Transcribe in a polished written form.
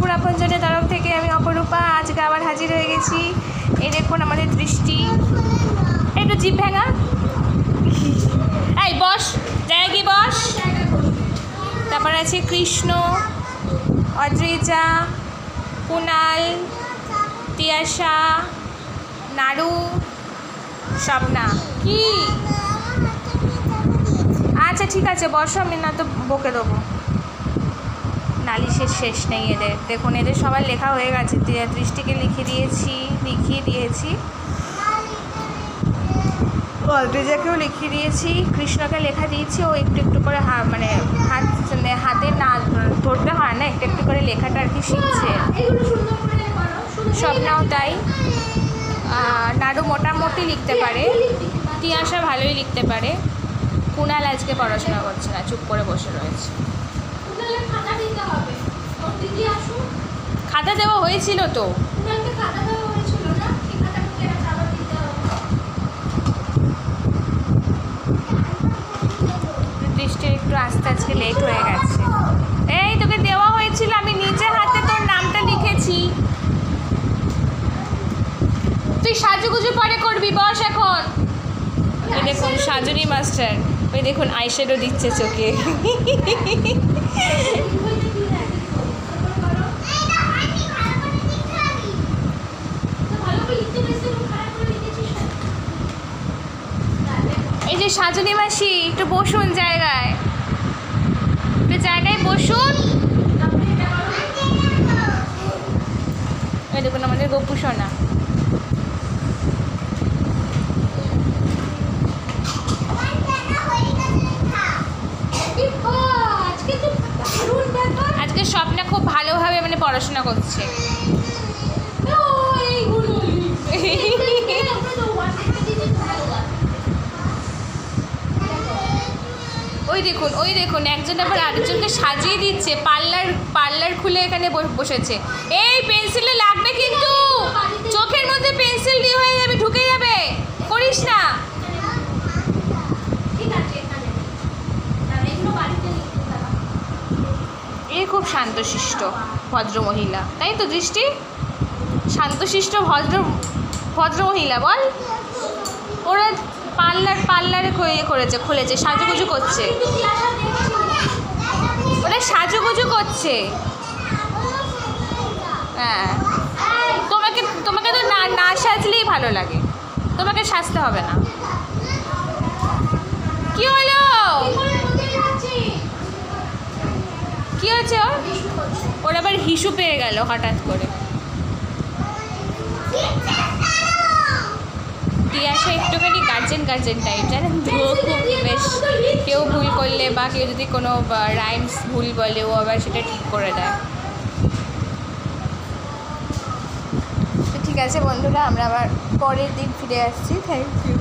বোলপুর আপনজনের তরফ থেকে আমি অপরূপা আজকে আবার হাজির হয়ে গেছি। এই দেখুন আমাদের দৃষ্টি, একটু জিভ ভেঙা, এই বস জায়গি বস। তারপর আছে কৃষ্ণ, অদ্রিজা, কুনাল, তিয়াশা, নাড়ু, স্বপ্না। কি আচ্ছা ঠিক আছে বসো, আমি না তো বকে দেবো। নালিশের শেষ নেই এদের। দেখুন এদের সবার লেখা হয়ে গেছে, দৃষ্টিকে লিখিয়ে দিয়েছি, অদ্রিজাকেও লিখিয়ে দিয়েছি, কৃষ্ণকে লেখা দিয়েছি। ও একটু একটু করে হাতে না ধরতে হয় না, একটু একটু করে লেখাটা আর কি শিখছে। স্বপ্নাও তাই। নাড়ু মোটামুটি লিখতে পারে, তিয়াশা ভালোই লিখতে পারে। কুনাল আজকে পড়াশোনা করছে না, চুপ করে বসে রয়েছে। খাতা দেওয়া হয়েছিল তো, দৃষ্টির একটু আস্তে আজকে লেট হয়ে গেছে। এই তোকে দেওয়া হয়েছিল, আমি নিজে হাতে তোর নামটা লিখেছি। তুই সাজুগুজু পরে করবি, বস এখন। ওই দেখুন সাজুরি মাস্টার, ওই দেখুন আইশ্যাডো দিচ্ছে চোখে। এই যে সাজনী মাসি, একটু বসুন জায়গায়, একটু জায়গায় বসুন। এই দেখুন আমাদের গপু সোনা। আজকে স্বপ্না খুব ভালোভাবে মানে পড়াশোনা করছে। ওই দেখুন একজন আবার আরেকজনকে সাজিয়ে দিচ্ছে, পার্লার খুলে এখানে বসেছে। এই পেন্সিলে লাগবে কিন্তু, চোখের মধ্যে পেন্সিল দিয়ে হয়ে যাবে, ঢুকে যাবে, করিস না। এ খুব শান্তশিষ্ট ভদ্র মহিলা, তাই তো দৃষ্টি? শান্তশিষ্ট ভদ্র মহিলা বল। ওরা পার্লারে খুলেছে, সাজুগুজু করছে, ওরা সাজুগুজু করছে। হ্যাঁ, তোমাকে তো না সাজলেই ভালো লাগে, তোমাকে সাজতে হবে না। কি হলো, কি হচ্ছে? ওর আবার হিসু পেয়ে গেল হঠাৎ করে। তিয়াশা একটুখানি গার্জেন টাইপ, জানেন তো, খুব বেশ। কেউ ভুল করলে বা কেউ যদি কোনো রাইমস ভুল বলে, ও আবার সেটা ঠিক করে দেয়। তো ঠিক আছে বন্ধুরা, আমরা আবার পরের দিন ফিরে আসছি। Thank you.